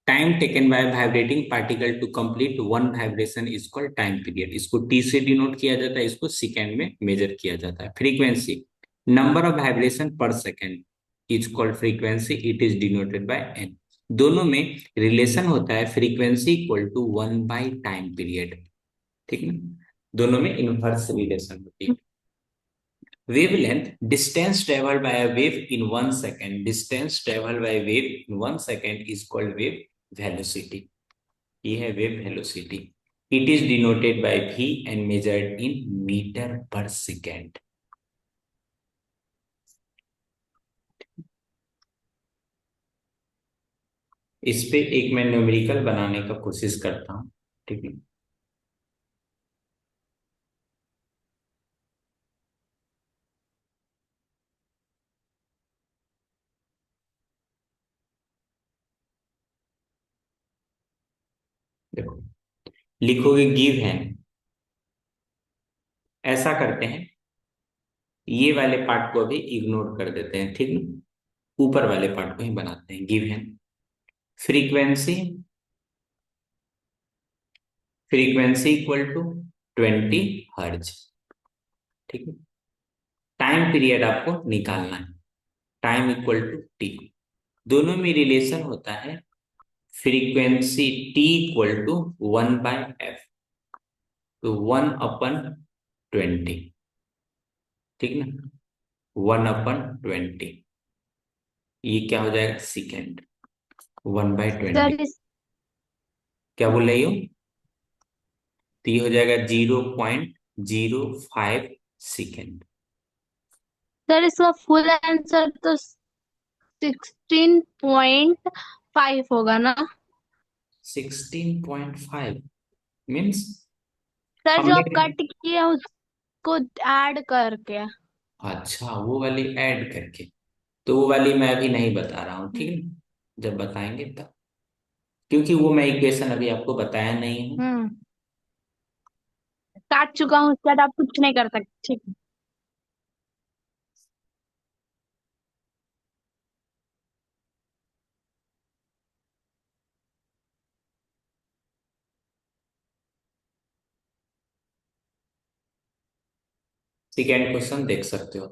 Time taken by vibrating particle to complete one vibration is called time period. इसको T से denote किया जाता है, इसको सेकेंड में मेजर किया जाता है। Frequency, number of vibration per second is called frequency, it is denoted by N. दोनों में रिलेशन होता है frequency equal to one by time period, ठीक है। दोनों में इनवर्स रिलेशन होती है। Wavelength, distance traveled by a wave in 1 second. Distance traveled by a wave in 1 second is called wave velocity. ये है wave velocity. It is denoted by v and measured in meter per second. इस पे एक मैं numerical बनाने का कोशिश करता हूँ, ठीक है। देखो, लिखोगे गिव है, ऐसा करते हैं, ये वाले पार्ट को अभी इग्नोर कर देते हैं, ठीक है। ऊपर वाले पार्ट को ही बनाते हैं। गिव है फ्रीक्वेंसी, फ्रीक्वेंसी इक्वल टू 20 हर्ज, ठीक है। टाइम पीरियड आपको निकालना है, टाइम इक्वल टू टी। दोनों में रिलेशन होता है frequency T equal to 1/f, तो 1/20, ठीक ना। 1/20, ये क्या हो जाएगा सेकेंड, 1/20। सर क्या बोल रही हो? तो ये हो जाएगा 0.05 सेकेंड। सर इसका फुल आंसर तो 16.5 होगा ना? 16.5 मीन्स सर जो हमने, आप कट किए उसको ऐड करके। अच्छा वो वाली ऐड करके, तो वो वाली मैं अभी नहीं बता रहा हूँ, ठीक है। जब बताएंगे तब, क्योंकि वो मैं इक्वेशन अभी आपको बताया नहीं हूँ। हम्म। काट चुका हूँ, उसके बाद आप कुछ नहीं कर सकते, ठीक है। सेकेंड क्वेश्चन देख सकते हो।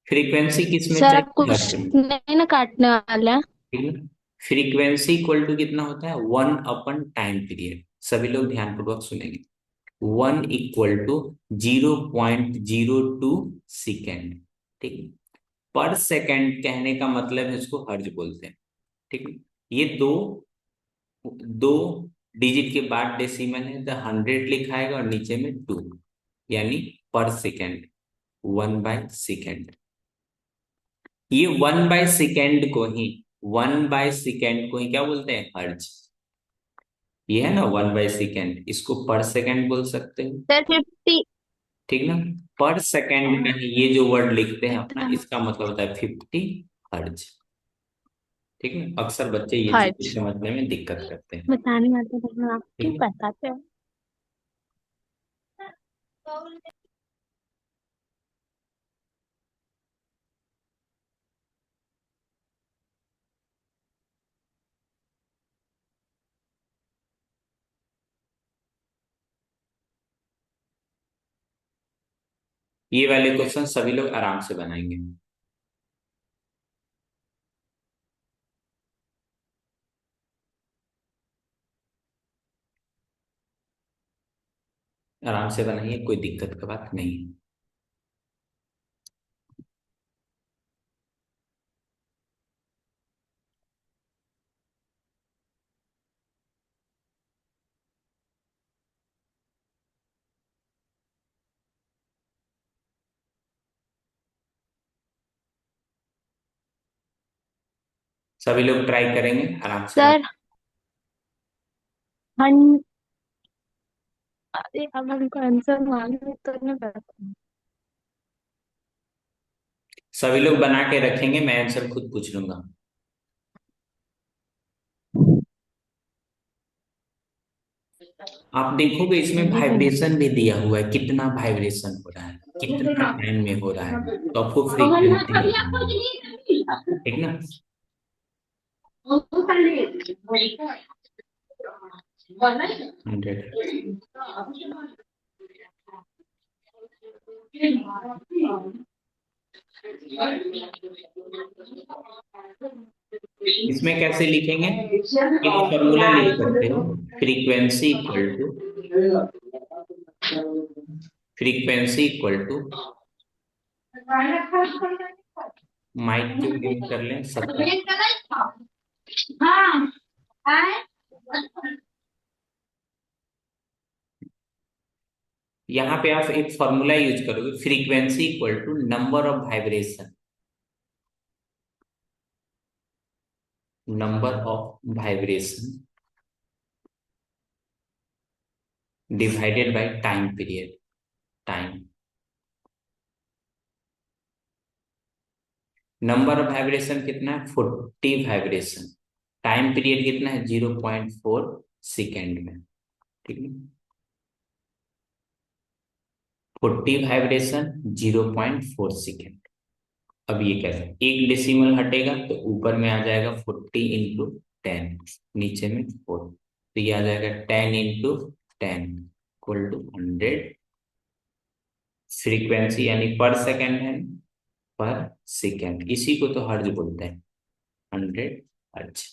फ्रीक्वेंसी किस में सर आप चाहिए? हर्ट्ज कुछ में, नहीं ना काटने वाले हैं? ठीक है। फ्रीक्वेंसी इक्वल टू कितना होता है? 1/टाइम पीरियड। सभी लोग ध्यानपूर्वक सुनेंगे। 1 = 0.02 सेकेंड, ठीक है। पर सेकेंड कहने का मतलब है, इसको हर्ज बोलते हैं, ठीक है। ये दो दो डिजिट के बाद डेसिमल है, तो 100 लिखाएगा और नीचे में 2, यानी पर सेकेंड, 1/सेकेंड। ये 1/सेकेंड को ही क्या बोलते हैं? हर्ज। ये है ना 1/सेकेंड, इसको पर सेकेंड बोल सकते हो, सर 50। ठीक ना। पर सेकेंड में ये जो वर्ड लिखते हैं अपना, कितना? इसका मतलब होता है 50 हर्ज, ठीक है। अक्सर बच्चे ये चीज हर्ज समझने में दिक्कत करते हैं, बताने आते हैं, आप क्यों ठीक है। बताते हो? ये वाले क्वेश्चन सभी लोग आराम से बनाएंगे, आराम से बनाइए, कोई दिक्कत का बात नहीं है। सभी लोग ट्राई करेंगे आराम से सर हम, अरे अब हमको आंसर मालूम है तो नहीं पता। सभी लोग बना के रखेंगे, मैं आंसर खुद पूछ लूंगा। आप देखोगे इसमें हम्म। वाइब्रेशन भी दिया हुआ है, कितना वाइब्रेशन हो रहा है, कितना टाइम में हो रहा है, तो आपको फ्रीक्वेंसी निकालना है। ठीक ना। हंड्रेड। इसमें कैसे लिखेंगे, एक फॉर्मूला लिख सकते हो, frequency equal to, frequency equal to, mike क्यों नहीं कर लें, सत्तर। यहाँ पे आप एक फॉर्मूला यूज करोगे, frequency equal to number of vibration, number of vibration divided by time period, time. Number of vibration कितना है, 40 वाइब्रेशन। टाइम पीरियड कितना है, 0.4 सेकेंड में। ठीक है, 40 वाइब्रेशन, 0.4 सेकेंड। अब ये कैसे, एक डेसिमल हटेगा तो ऊपर में आ जाएगा 40 × 10, नीचे में 4, तो ये आ जाएगा 10 × 10 इक्वल टू 100। फ्रीक्वेंसी यानी पर सेकेंड है, पर सेकेंड, इसी को तो हर्ज बोलते हैं, 100 हर्ज।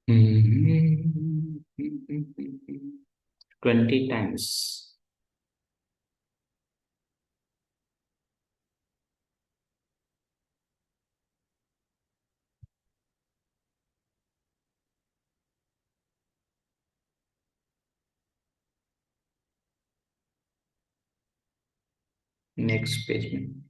Hmm. 20 times. नेक्स्ट पेज में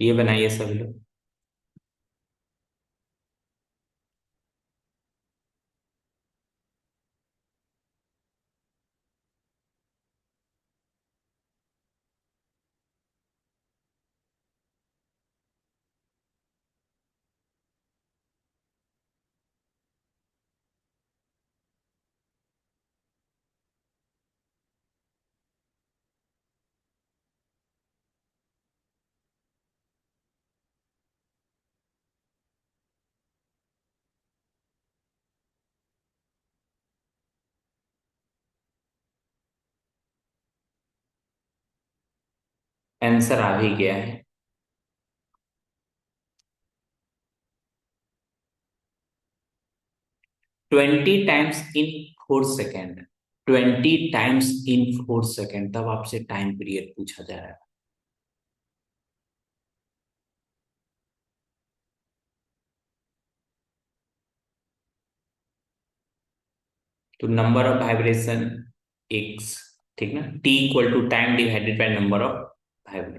ये बनाइए सब लोग। आंसर आ ही गया है। 20 times in 4 second, 20 times in 4 second, तब आपसे टाइम पीरियड पूछा जा रहा है। तो नंबर ऑफ वाइब्रेशन एक्स, ठीक ना, T equal to time divided by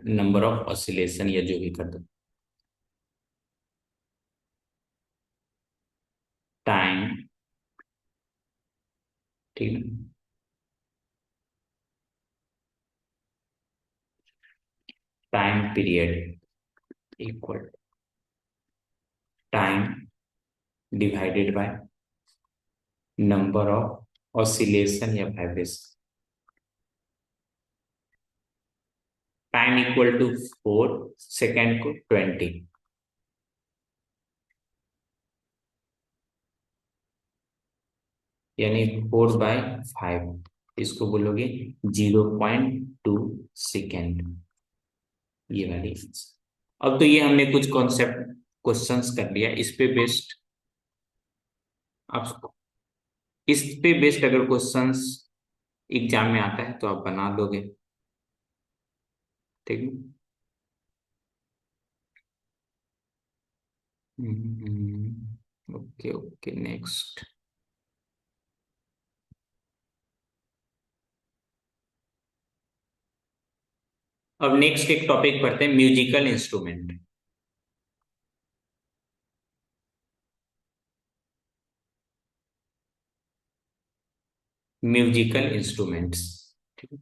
number of oscillation, या जो भी कर दो, टाइम, ठीक है, time period equal time divided by number of oscillation या vibration. Time equal to 4 second को 20, यानी 4/5, इसको बोलोगे 0.2 सेकेंड, ये वाली। अब तो ये हमने कुछ कॉन्सेप्ट क्वेश्चंस कर लिया, इस पे बेस्ड आप, इस पे बेस्ड अगर क्वेश्चंस एग्जाम में आता है तो आप बना दोगे। ठीक है। Okay okay, next. अब नेक्स्ट एक टॉपिक पढ़ते हैं, म्यूजिकल इंस्ट्रूमेंट। म्यूजिकल इंस्ट्रूमेंट्स, ठीक है।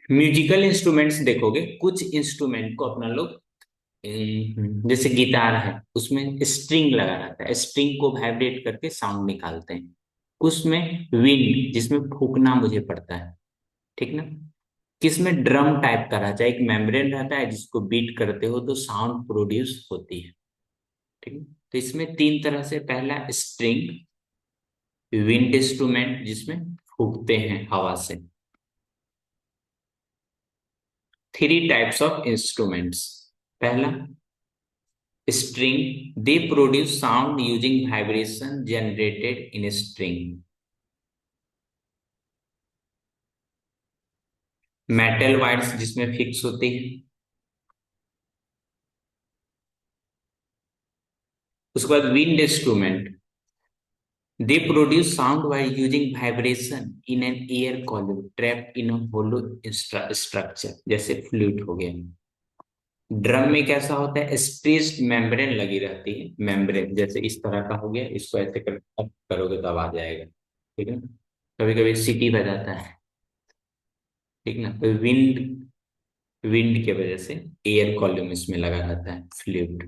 म्यूजिकल इंस्ट्रूमेंट्स देखोगे, कुछ इंस्ट्रूमेंट को अपना लोग जैसे गिटार है, उसमें स्ट्रिंग लगा रहता है, स्ट्रिंग को वाइब्रेट करके साउंड निकालते हैं। उसमें विंड, जिसमें फूकना मुझे पड़ता है, ठीक ना। किसमें ड्रम टाइप का रहता है, एक मेम्ब्रेन रहता है जिसको बीट करते हो तो साउंड प्रोड्यूस होती है, ठीक है। तो इसमें तीन तरह से, पहला स्ट्रिंग, विंड इंस्ट्रूमेंट जिसमें फूकते हैं हवा से। Three types of instruments. पहला string, they produce sound using vibration generated in a string. Metal wires जिसमें फिक्स होती है। उसके बाद wind instrument, they produce sound while using vibration in an air column trapped in a hollow structure, जैसे flute हो गया। Drum में कैसा होता है, स्ट्रेच्ड मेम्ब्रेन लगी रहती है, मेम्ब्रेन जैसे इस तरह का हो गया, इसको ऐसे करोगे तो आवाज आएगा, ठीक है। कभी कभी सीटी बजाता है, ठीक ना। तो विंड, विंड के वजह से एयर कॉलम इसमें लगा रहता है, फ्लूइड।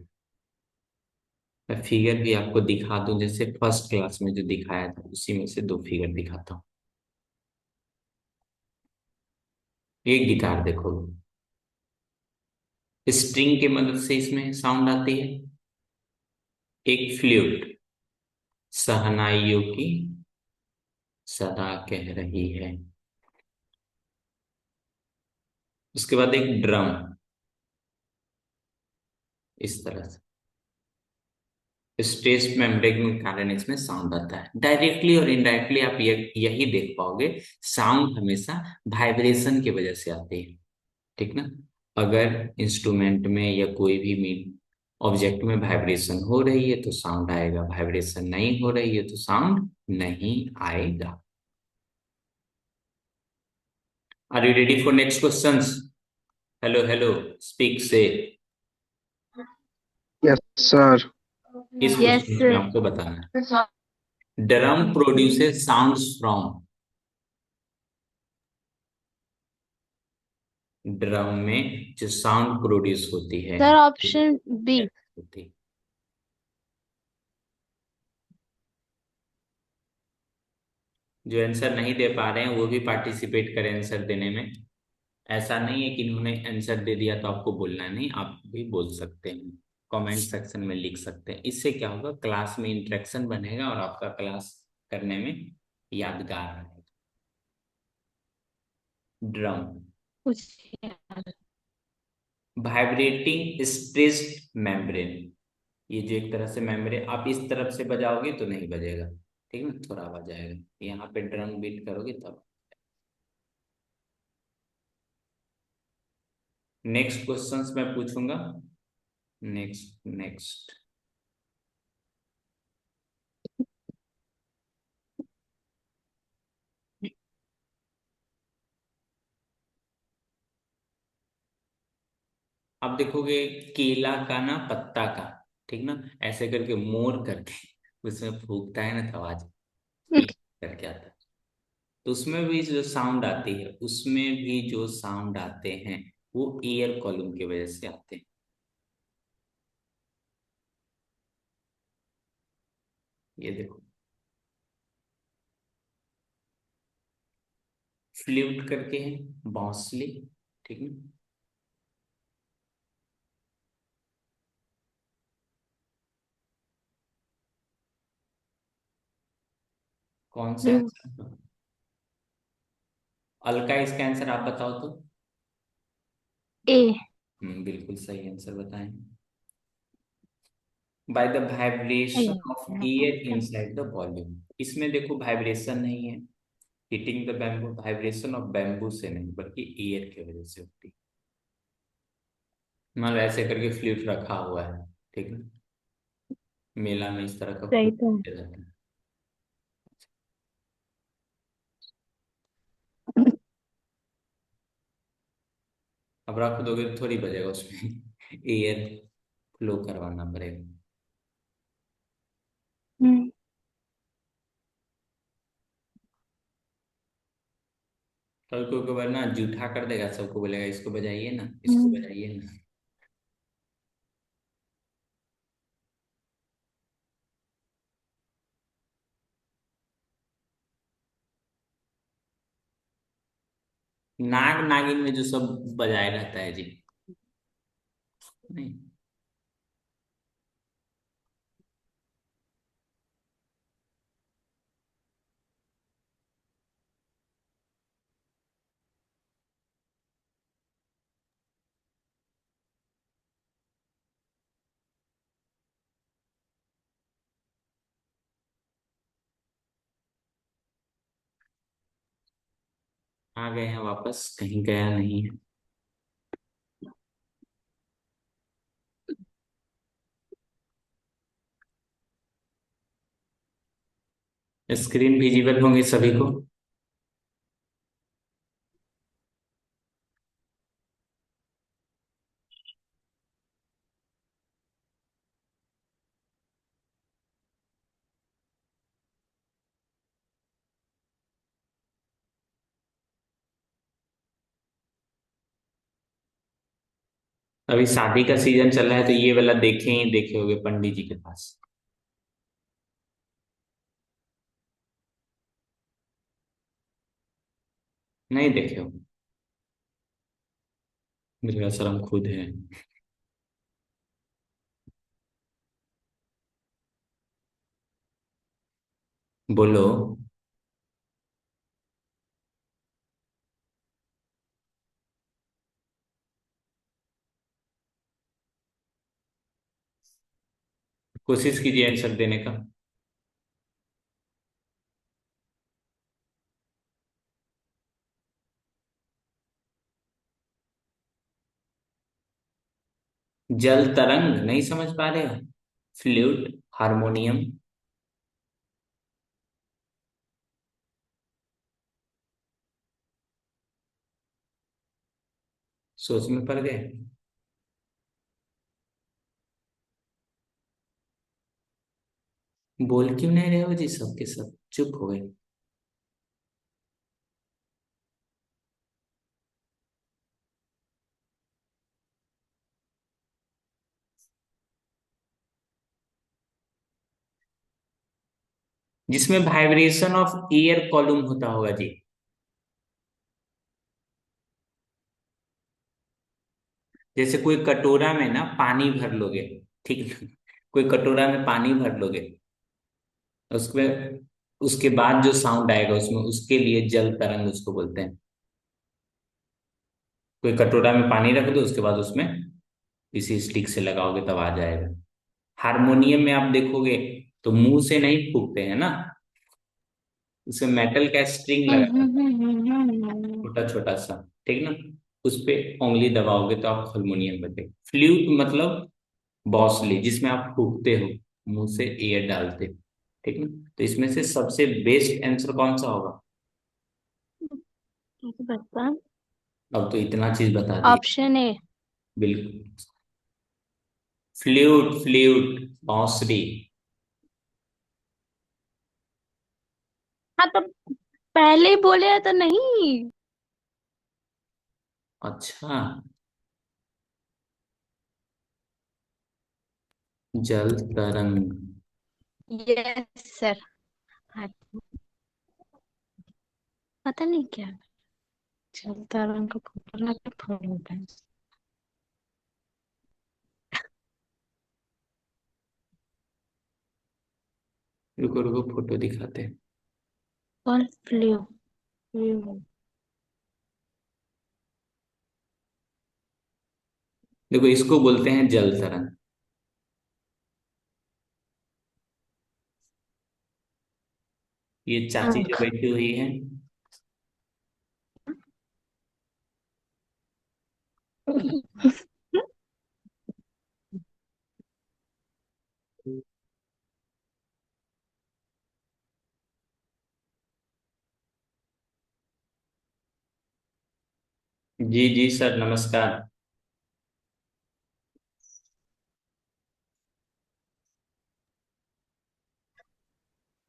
मैं फिगर भी आपको दिखा दूं, जैसे फर्स्ट क्लास में जो दिखाया था उसी में से दो फिगर दिखाता हूँ। एक गिटार देखो, स्ट्रिंग की मदद से इसमें साउंड आती है। एक फ्लूट, शहनाइयों की सदा कह रही है। उसके बाद एक ड्रम, इस तरह से स्ट्रेस मेम्ब्रेन के कारण इसमें साउंड आता है। डायरेक्टली और इनडायरेक्टली आप यही देख पाओगे, साउंड हमेशा वाइब्रेशन की वजह से आती है, ठीक ना। अगर इंस्ट्रूमेंट में या कोई भी मीन ऑब्जेक्ट में वाइब्रेशन हो रही है तो साउंड आएगा, वाइब्रेशन नहीं हो रही है तो साउंड नहीं आएगा। Are you ready for next questions? Hello hello, speak से। Yes, sir. इस Yes, क्वेश्चन में sir. आपको बताना है, drum produces sounds from, drum में जो साउंड प्रोड्यूस होती है Sir, option B. होती है। जो आंसर नहीं दे पा रहे हैं वो भी पार्टिसिपेट करें आंसर देने में। ऐसा नहीं है कि इन्होंने आंसर दे दिया तो आपको बोलना नहीं, आप भी बोल सकते हैं, कमेंट सेक्शन में लिख सकते हैं। इससे क्या होगा, क्लास में इंटरेक्शन बनेगा और आपका क्लास करने में यादगार रहेगा। ड्रम, पूछिए। वाइब्रेटिंग स्ट्रेस्ड मेम्ब्रेन, ये जो एक तरह से मेम्ब्रेन, आप इस तरफ से बजाओगे तो नहीं बजेगा, ठीक है, थोड़ा आवाज आएगा। यहाँ पे ड्रम बीट करोगे तब। नेक्स्ट क्वेश्चंस मैं पूछूंगा। नेक्स्ट नेक्स्ट, आप देखोगे केला का ना, पत्ता का, ठीक ना, ऐसे करके मोर करके उसमें फूकता है ना तो आवाज करके आता है। तो उसमें भी जो साउंड आती है, उसमें भी जो साउंड आते हैं वो एयर कॉलम की वजह से आते हैं। ये देखो, फ्लूट करके है, बांसुरी, ठीक है। कौन सा Hmm. आंसर, अलका, इसका आंसर आप बताओ तो। A. बिल्कुल सही आंसर बताएं। By the vibration of air inside the volume, इसमें देखो वाइब्रेशन नहीं है, hitting the bamboo, vibration of bamboo से नहीं बल्कि एयर की वजह से होती है। मतलब ऐसे करके फ्लूट रखा हुआ है, ठीक है, मेला में इस तरह का सही खूब तो। रहता है। अब रख दोगे तो थोड़ी बजेगा उसमें। एयर फ्लो करवाना पड़ेगा। हम्म। कल को बार ना जूठा कर देगा, सबको बोलेगा इसको बजाइए ना, इसको हम्म। बजाइए ना। नाग नागिन में जो सब बजाए रहता है जी। नहीं। आ गए हैं वापस, कहीं गया नहीं है। स्क्रीन विजिबल होंगे सभी को। अभी शादी का सीजन चल रहा है तो ये वाला देखे ही देखे होगे पंडित जी के पास। नहीं देखे हो? मेरा शर्म खुद है। बोलो। कोशिश कीजिए आंसर देने का। जल तरंग नहीं समझ पा रहे हो? Flute, harmonium. सोच में पड़ गए। बोल क्यों नहीं रहे हो जी, सबके सब चुप हो गए। जिसमें वाइब्रेशन ऑफ एयर कॉलम होता होगा जी। जैसे कोई कटोरा में ना पानी भर लोगे, ठीक है? कोई कटोरा में पानी भर लोगे, उसमें उसके बाद जो साउंड आएगा उसमें, उसके लिए जल तरंग उसको बोलते हैं। कोई कटोरा में पानी रख दो, उसके बाद उसमें इसी स्टिक से लगाओगे तब आ जाएगा। हारमोनियम में आप देखोगे तो मुंह से नहीं फूकते हैं ना, उसमें मेटल का स्ट्रिंग लगा रहता है, छोटा छोटा सा, ठीक ना? उस पे उंगली दबाओगे तो आप हारमोनियम बजेगा। फ्लूट मतलब बॉसली, जिसमें आप फूकते हो, मुंह से एयर डालते हो, ठीक ना? तो इसमें से सबसे बेस्ट आंसर कौन सा होगा? बता। अब तो इतना चीज बता दी। Option A. बिल्कुल। फ्लूट फ्लूट, बांसुरी। हाँ तो पहले ही बोले तो नहीं। अच्छा। जल तरंग। Yes sir. हाँ, पता नहीं क्या चलता रंग का फोटो ना फोड़ होता है। रुको रुको, फोटो दिखाते हैं। कौन फ्लू? फ्लू। देखो, इसको बोलते हैं जल तरंग। ये चाची जो आँख। बैठी हुई है, जी जी सर, नमस्कार।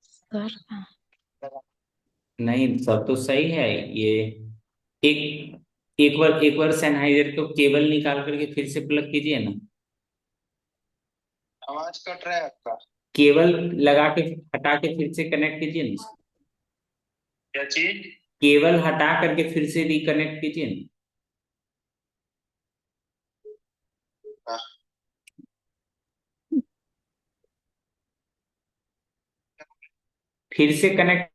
सर कहाँ? नहीं, सब तो सही है ये। एक एक बार सैनहाइजर को केबल निकाल करके फिर से प्लग कीजिए ना। आवाज कट रहा है आपका। केबल लगा के हटा के फिर से कनेक्ट कीजिए ना। क्या चीज? केबल हटा करके फिर से रिकनेक्ट कीजिए ना। हाँ, फिर से कनेक्ट।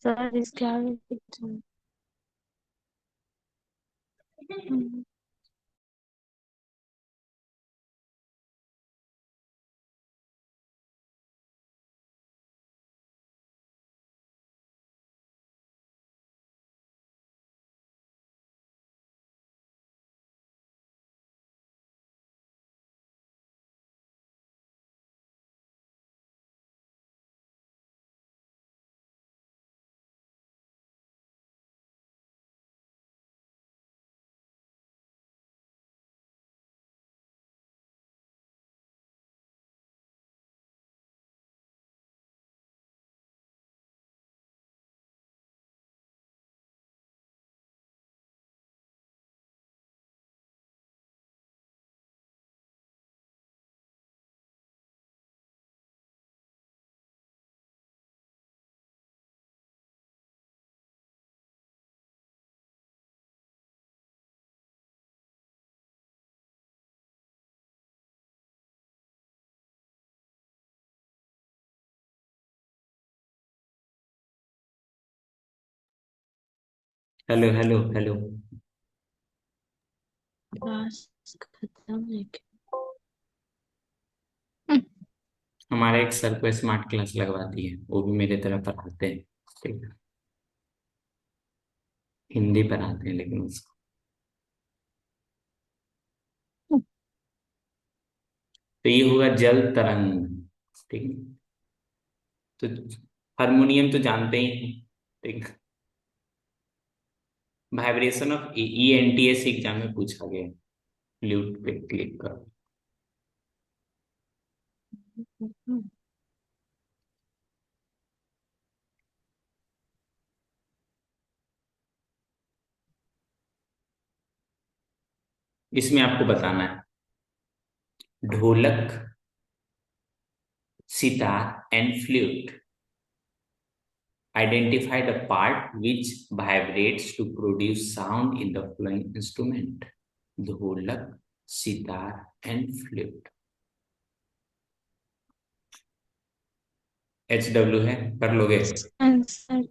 सर इसके आगे कुछ नहीं। Hello hello hello. क्लास खत्म है क्या? हमारे एक सर को स्मार्ट क्लास लगवाती है, वो भी मेरे तरह पढ़ाते हैं। ठीक है। हिंदी पढ़ाते हैं लेकिन उसको। तो ये हुआ जल तरंग। ठीक है। तो हारमोनियम तो जानते ही हैं। ठीक। वाइब्रेशन ऑफ ENTS एग्जाम में पूछा गया। फ्लूट पे क्लिक करो। इसमें आपको बताना है ढोलक, sitar and flute. Identify the part which vibrates to produce sound in the flowing instrument. ढोलक, sitar and flute. HW है, कर लोगे? आंसर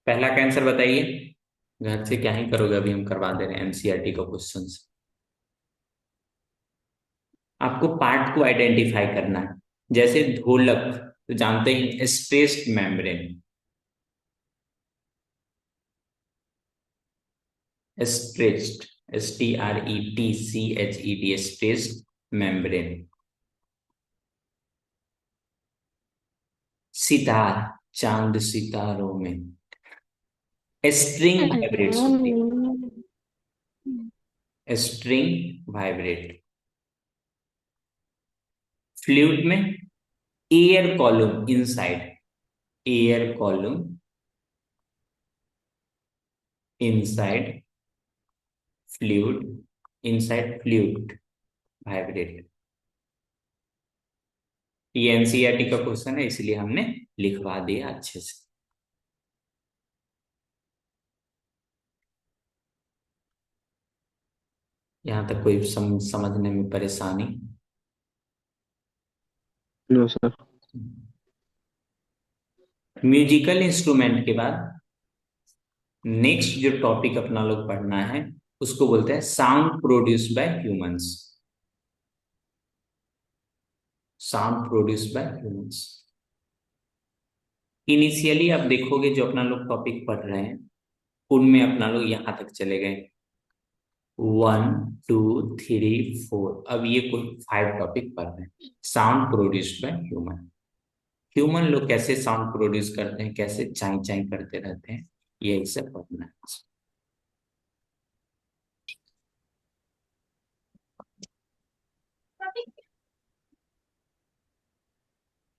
पहला का आंसर बताइए। घर से क्या ही करोगे, अभी हम करवा दे रहे हैं NCERT का क्वेश्चन। आपको पार्ट को आइडेंटिफाई करना है। जैसे ढोलक तो जानते हैं stressed membrane. Stretched, STRETCHED, stressed membrane. Sitar, चांद सितारों में स्ट्रिंग वाइब्रेट्स होती है। String vibrate. फ्लूट में air column inside, air column inside flute, inside flute vibrate. ये एनसीईआरटी का क्वेश्चन है, इसलिए हमने लिखवा दिया अच्छे से। यहाँ तक कोई समझने में परेशानी? No sir. म्यूजिकल इंस्ट्रूमेंट के बाद नेक्स्ट जो टॉपिक अपना लोग पढ़ना है उसको बोलते हैं sound produce by humans. Sound produce by humans. Initially आप देखोगे जो अपना लोग टॉपिक पढ़ रहे हैं उनमें अपना लोग यहां तक चले गए, 1 2 3 4। अब ये कुल 5 टॉपिक पढ़ रहे हैं। Sound produced by human. Human लोग कैसे साउंड प्रोड्यूस करते हैं, कैसे चाई चाई करते रहते हैं, यही सब पढ़ना है।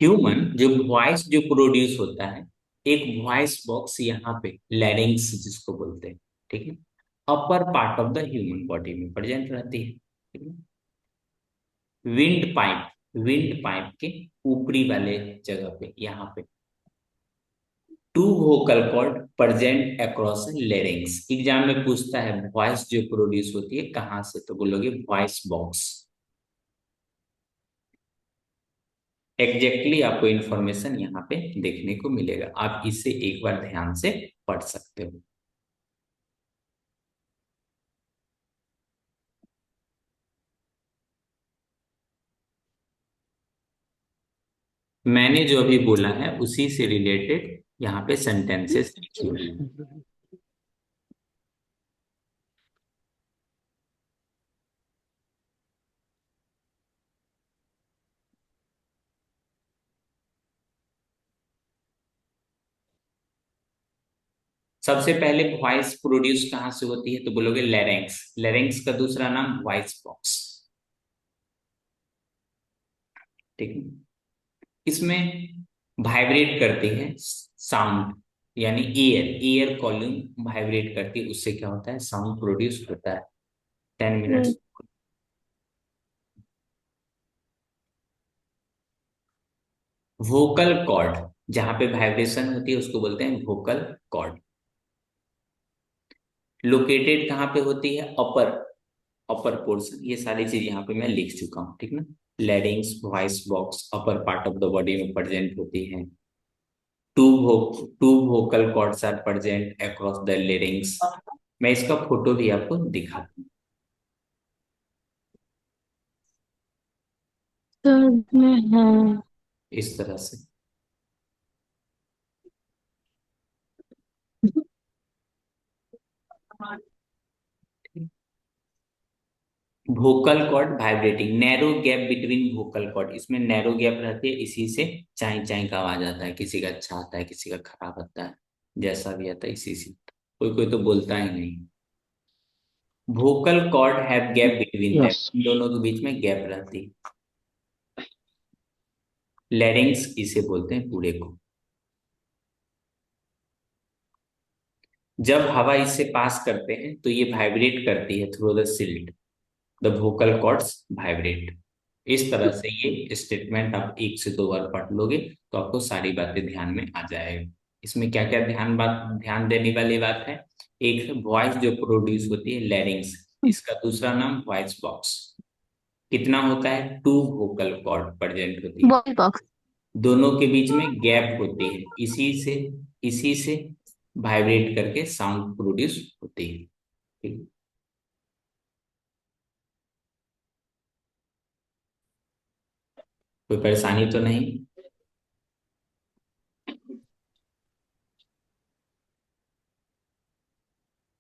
ह्यूमन जो वॉइस जो प्रोड्यूस होता है, एक वॉइस बॉक्स यहाँ पे लैरिंग्स जिसको बोलते हैं, ठीक है, अपर part of the human body में प्रेजेंट रहती है, ठीक है। विंड पाइप के ऊपरी वाले जगह पे यहाँ पे two vocal cord present across larynx. Exam में पूछता है वॉइस जो प्रोड्यूस होती है कहाँ से, तो बोलोगे वॉइस बॉक्स। एग्जैक्टली आपको इंफॉर्मेशन यहाँ पे देखने को मिलेगा, आप इसे एक बार ध्यान से पढ़ सकते हो। मैंने जो अभी बोला है उसी से रिलेटेड यहाँ पे सेंटेंसेस लिखी हुई हैं। सबसे पहले वॉइस प्रोड्यूस कहाँ से होती है, तो बोलोगे लेरेंक्स। लेरेंक्स का दूसरा नाम वॉइस बॉक्स, ठीक है। इसमें वाइब्रेट करती है साउंड, यानी एयर कॉल्यूम वाइब्रेट करती है, उससे क्या होता है साउंड प्रोड्यूस होता है। 10 मिनट्स। वोकल कॉर्ड, जहां पे वाइब्रेशन होती है उसको बोलते हैं वोकल कॉर्ड। लोकेटेड कहाँ पे होती है, अपर अपर पोर्शन। ये सारी चीज यहाँ पे मैं लिख चुका हूँ, ठीक ना। Larynx, voice box upper part of the body में प्रेजेंट होती है। Two vocal cords are present across the larynx. मैं इसका फोटो भी आपको दिखाता हूँ दर्द में है। इस तरह से। Vocal cord vibrating, narrow gap between vocal cord, इसमें नैरो गैप रहती है, इसी से चाई चाई का आवाज आता है। किसी का अच्छा आता है, किसी का खराब आता है, जैसा भी आता है इसी से। कोई कोई तो बोलता ही नहीं। Vocal cord have gap between yes. Them, इन दोनों के बीच में गैप रहती है। लैरिंग्स इसे बोलते हैं पूरे को। जब हवा इससे पास करते हैं तो ये वाइब्रेट करती है through the silt, the vocal cords vibrate. इस तरह से ये स्टेटमेंट आप 1 से 2 बार पढ़ लोगे तो आपको सारी बातें ध्यान में आ जाएगी। इसमें क्या क्या ध्यान देने वाली बात है। एक वॉइस जो प्रोड्यूस होती है लैरिंग्स, इसका दूसरा नाम वॉइस बॉक्स। कितना होता है, टू वोकल कॉर्ड प्रेजेंट होती है, बॉडी बॉक्स। दोनों के बीच में गैप होती है, इसी से वाइब्रेट करके साउंड प्रोड्यूस होती है, ठीक है? कोई परेशानी तो नहीं?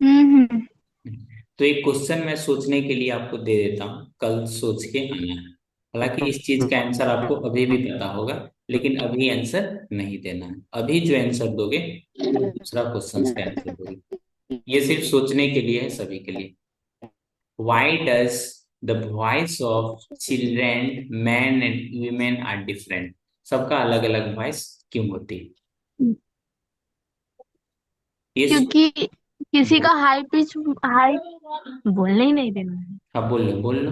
हम्म। तो एक क्वेश्चन मैं सोचने के लिए आपको दे देता हूँ, कल सोच के आना है। हालांकि इस चीज का आंसर आपको अभी भी पता होगा, लेकिन अभी आंसर नहीं देना है। अभी जो आंसर दोगे वो दूसरा क्वेश्चन का आंसर दोगे। ये सिर्फ सोचने के लिए है, सभी के लिए। Why does the voice of children, men and women are different? सबका अलग अलग वॉइस क्यों होती है? ये क्योंकि किसी का हाई पिच, हाई बोलने ही नहीं देना है। हाँ बोल लो,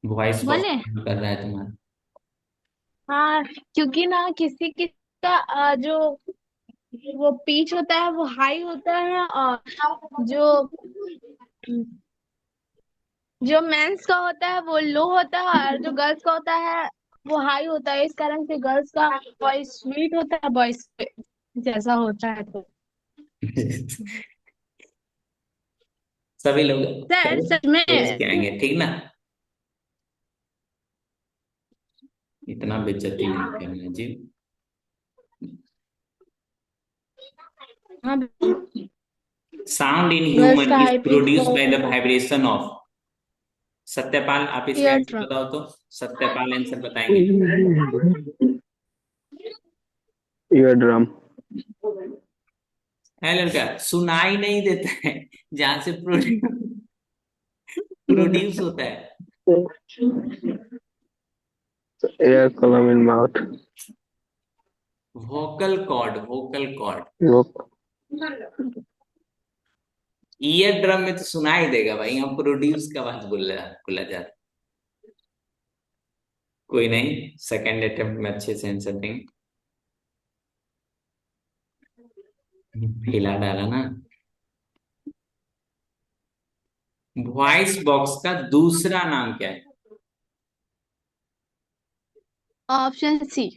वॉइस बॉक्स बोले। कर रहा है तुम्हारा। हाँ, क्योंकि ना किसी किसी का जो वो पिच होता है वो हाई होता है, और जो जो मेंस का होता है वो लो होता है, और जो गर्ल्स का होता है वो हाई होता है। इस कारण से गर्ल्स का वॉइस स्वीट होता है, बॉयज जैसा होता है। तो सभी लोग सर सच में समझ के आएंगे, ठीक ना। इतना बेइज्जती नहीं करना जी। हाँ, साउंड इन गर्ल्स ह्यूमन का इज हाई पिच का प्रोड्यूस्ड बाय द होता है वाइब्रेशन ऑफ। सत्यपाल, आप इसका ईयर आंसर ड्रम। बताओ तो। सत्यपाल आंसर बताएंगे। Ear drum. है लड़का, सुनाई नहीं देता है जहां से प्रोड्यूस होता है। Air column in mouth. Vocal cord, vocal cord. वो ईयर ड्रम में तो सुनाई देगा भाई, हम प्रोड्यूस का बात बोला जा रहा। कोई नहीं, सेकंड अटेम्प्ट में अच्छे से आंसर देंगे। हिला डाला ना। वॉइस बॉक्स का दूसरा नाम क्या है? Option C.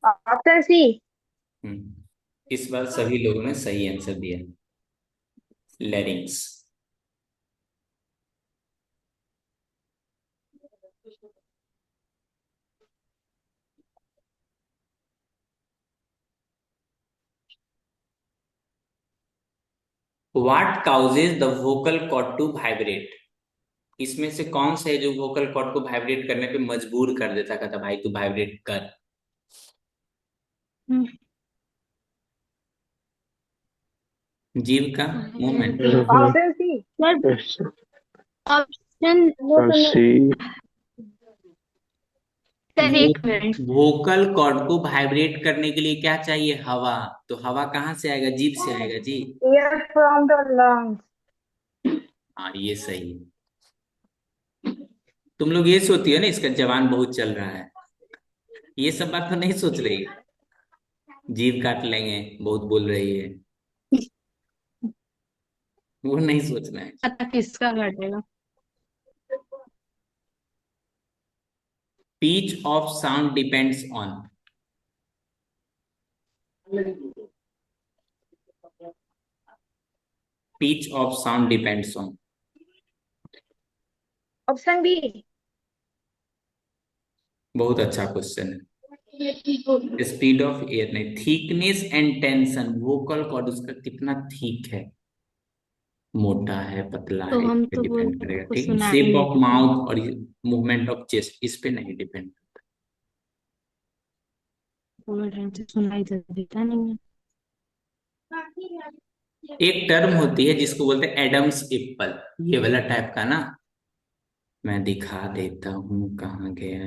Option C. इस बार सभी लोगों ने सही आंसर दिया। Larynx. What causes the vocal cord to vibrate? इसमें से कौन सा है जो वोकल कॉर्ड को वाइब्रेट करने पे मजबूर कर देता, कहता भाई तू वाइब्रेट कर? जीव का movement. Option C sir. Option वो तो नहीं। सी। सर एक मिनट। वोकल कॉर्ड को वाइब्रेट करने के लिए क्या चाहिए? हवा। तो हवा कहाँ से आएगा? जीभ से आएगा जी। Air from the lungs. हाँ, ये सही है। तुम लोग ये सोचती हो ना इसका जवान बहुत चल रहा है, ये सब बात तो नहीं सोच रही। जीभ काट लेंगे, बहुत बोल रही है, वो नहीं सोचना है। पता किसका घटेगा। Pitch of sound depends on. Pitch of sound depends on. Option B. बहुत अच्छा क्वेश्चन है। स्पीड ऑफ एयर नहीं, thickness and tension. Vocal cord उसका कितना थिक है, मोटा है, पतला तो है, इस हम पे तो डिपेंड बोलते करेगा, आपको ठीक है। सुनाई शेप नहीं ऑफ देता है। माउथ और मूवमेंट ऑफ चेस्ट इस पे नहीं डिपेंड। पूरे टाइम से सुनाई तो देता नहीं है। एक टर्म होती है जिसको बोलते हैं एडम्स एप्पल, ये वाला टाइप का ना। मैं दिखा देता हूँ कहाँ गया।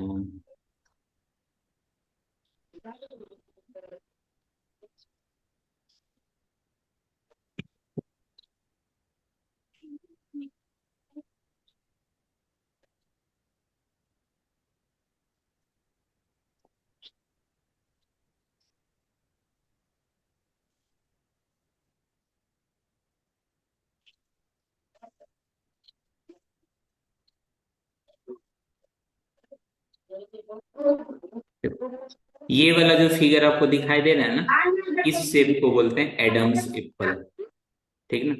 ये वाला जो फिगर आपको दिखाई दे रहा है ना, इस शेप को बोलते हैं एडम्स एप्पल, ठीक ना।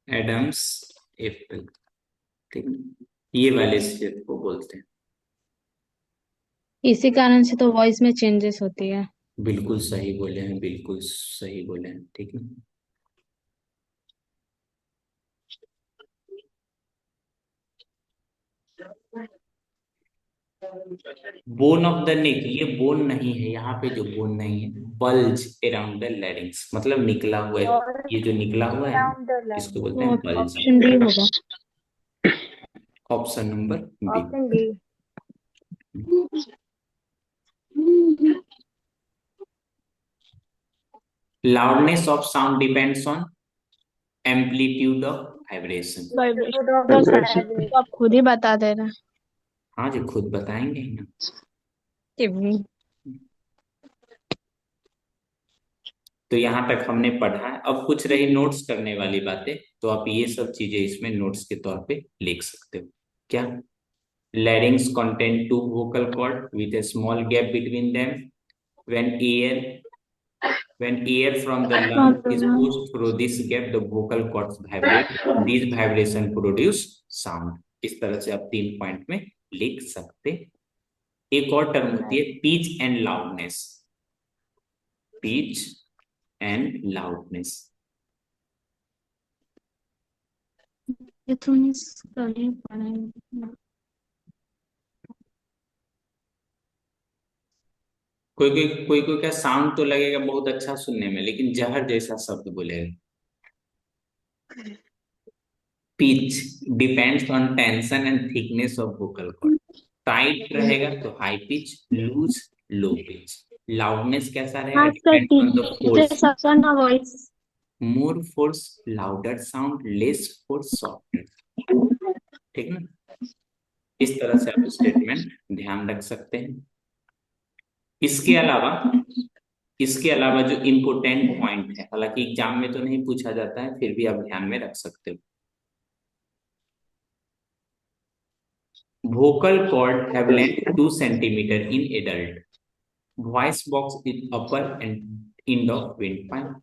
एडम्स एप्पल, ठीक ना, ये वाले शेप को बोलते हैं। इसी कारण से तो वॉइस में चेंजेस होती है। बिल्कुल सही बोले हैं, बिल्कुल सही बोले हैं, ठीक है। बोन ऑफ द नेक, ये बोन नहीं है, यहाँ पे जो बोन नहीं है, बल्ज अराउंड द लैरिंग्स, मतलब निकला हुआ है। ये जो निकला हुआ है ना, इसको बोलते तो हैं बल्ज। ऑप्शन डी होगा। Option number B. Option D. Loudness of sound depends on amplitude of vibration. Vibration. तो आप खुद ही बता देना। हाँ जी, खुद बताएंगे ही ना। तो यहाँ तक हमने पढ़ा है। अब कुछ रही नोट्स करने वाली बातें, तो आप ये सब चीजें इसमें नोट्स के तौर पे लिख सकते हो। क्या? Larynx contain two vocal cord with a small gap between them. When air from the lung is pushed through this gap, the vocal cords vibrate. These vibration produce sound. इस तरह से आप 3 पॉइंट में लिख सकते। एक और टर्म होती है pitch and loudness. Pitch and loudness. ये तुमने कल ही पढ़ा है। कोई क्या साउंड तो लगेगा बहुत अच्छा सुनने में, लेकिन जहर जैसा शब्द बोलेगा। Pitch depends on tension and thickness of vocal cord. Tight रहेगा तो high pitch, loose low pitch. Loudness कैसा रहेगा? खासकर depends on the teacher force. सबका ना voice. More force louder sound, less force softer. ठीक ना? इस तरह से आप स्टेटमेंट ध्यान रख सकते हैं। इसके अलावा जो इम्पोर्टेंट पॉइंट है, हालांकि एग्जाम में तो नहीं पूछा जाता है, फिर भी आप ध्यान में रख सकते हो। Vocal cord have length 2 centimeter in adult. Voice box is upper and end of windpipe.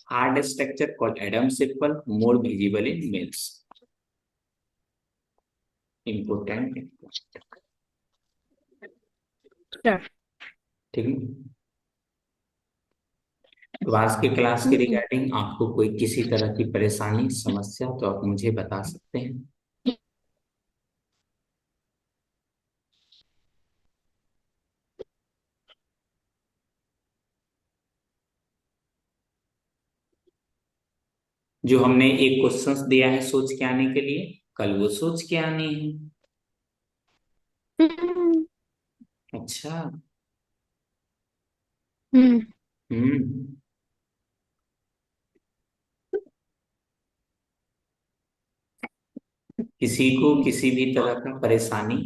Hard structure called Adam's apple, more visible in males. Important. ठीक है। तो आज के क्लास के रिगार्डिंग आपको कोई किसी तरह की परेशानी, समस्या, तो आप मुझे बता सकते हैं। जो हमने एक क्वेश्चंस दिया है सोच के आने के लिए, कल वो सोच के आने हैं। अच्छा। हम्म। किसी को किसी भी तरह का परेशानी?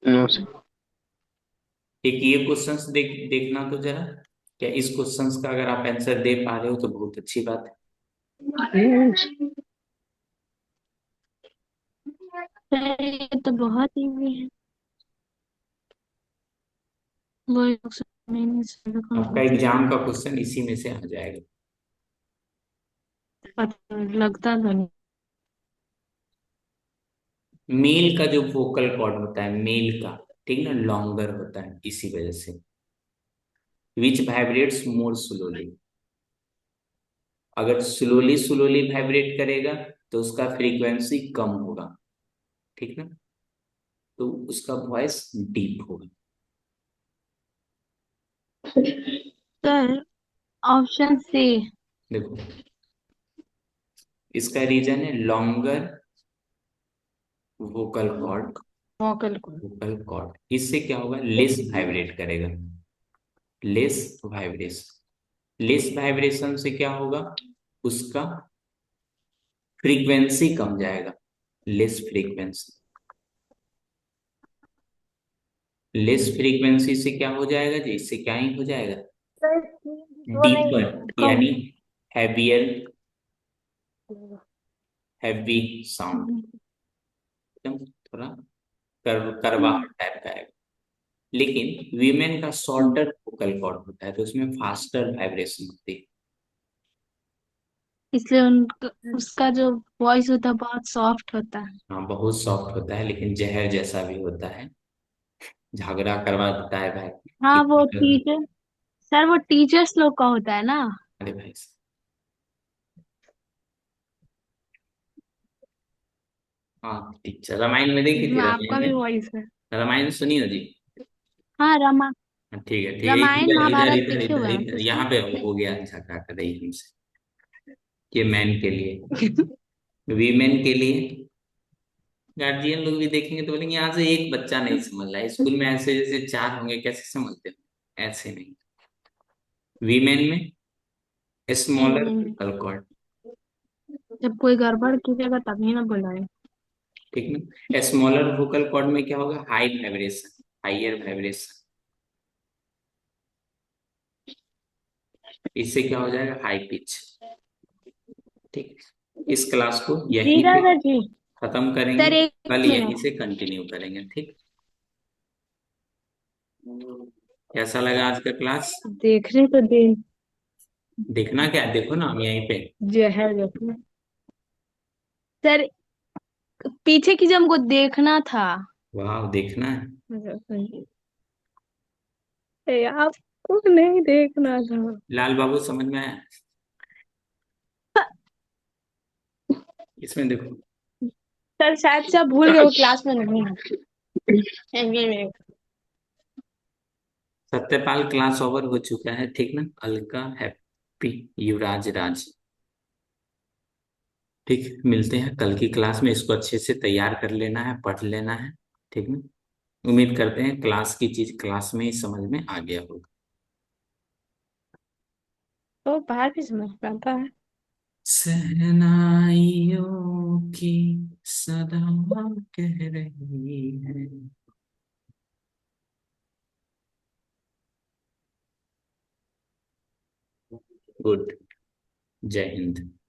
No, sir. एक ये क्वेश्चंस देखना तो जरा। क्या इस क्वेश्चंस का अगर आप आंसर दे पा रहे हो तो बहुत अच्छी बात है। ये तो बहुत इजी है। वो आपका एग्जाम का क्वेश्चन इसी में से आ जाएगा। लगता तो नहीं। मेल का जो वोकल कॉर्ड होता है, मेल का, ठीक ना, लॉन्गर होता है, इसी वजह से। विच वाइब्रेट्स मोर स्लोली। अगर स्लोली स्लोली वाइब्रेट करेगा तो उसका फ्रीक्वेंसी कम होगा, ठीक ना, तो उसका वॉइस डीप होगा। Sir option C. देखो, इसका रीजन है longer vocal cord. Vocal cord इससे क्या होगा? लेस वाइब्रेट करेगा। Less vibration. लेस वाइब्रेशन से क्या होगा? उसका फ्रीक्वेंसी कम जाएगा। Less frequency. लेस फ्रीक्वेंसी से क्या हो जाएगा जी? इससे क्या ही हो जाएगा? डीपर, यानी हैवियर, हैवी साउंड, एकदम थोड़ा करवाहट टाइप का है। लेकिन वीमेन का शॉर्टर वोकल कॉर्ड होता है, तो उसमें फास्टर वाइब्रेशन होती है। इसलिए उनका उसका जो वॉइस होता है बहुत सॉफ्ट होता है। हाँ, बहुत सॉफ्ट होता है, लेकिन जहर जैसा भी होता है, झगड़ा करवा देता है भाई। हाँ वो टीचर, सर वो टीचर्स लोग का होता है ना। अरे भाई, हाँ टीचर, रामायण में देखी थी? इसमें आपका रामायण भी में, वॉइस है। रामायण सुनी हो जी? हाँ हाँ, ठीक है ठीक है, रामायण इधर इधर महाभारत इधर देखे इधर हुए हैं आप इधर उसका। यहाँ पे हो गया झगड़ा कर रही है हमसे। ये मैन के लिए, वीमेन के लिए गार्जियन लोग भी देखेंगे तो बोलेंगे यहाँ से एक बच्चा नहीं समझ रहा है, स्कूल में ऐसे जैसे चार होंगे कैसे समझते हो, ऐसे नहीं। वीमेन में स्मॉलर हम्म, वोकल कॉर्ड, जब कोई गड़बड़ कीजिएगा तभी ना बुलाए। ठीक ना। स्मॉलर वोकल कॉर्ड में क्या होगा, हाई वाइब्रेशन, हाइयर वाइब्रेशन, इससे क्या हो जाएगा, हाई पिच। ठीक, इस क्लास को जी यहीं पे दादाजी। खत्म करेंगे, सर एक कल यहीं मिनट। से कंटिन्यू करेंगे, ठीक। कैसा लगा आज का क्लास? देखने तो दे। देखना क्या, देखो ना हम यहीं पे। जहर देखो। सर पीछे की जो हमको देखना था। वाह, देखना है। आपको नहीं देखना था। लाल बाबू समझ में आया? इसमें देखो। सर शायद से आप भूल गए वो क्लास में नहीं है। सत्यपाल क्लास ओवर हो चुका है, ठीक ना। अलका, हैप्पी, युवराज, राज, ठीक। मिलते हैं कल की क्लास में, इसको अच्छे से तैयार कर लेना है, पढ़ लेना है, ठीक ना। उम्मीद करते हैं क्लास की चीज क्लास में ही समझ में आ गया होगा। तो बाहर भी समझ में आता है। सहनाइयों की सदा कह रही है। गुड। जय हिंद।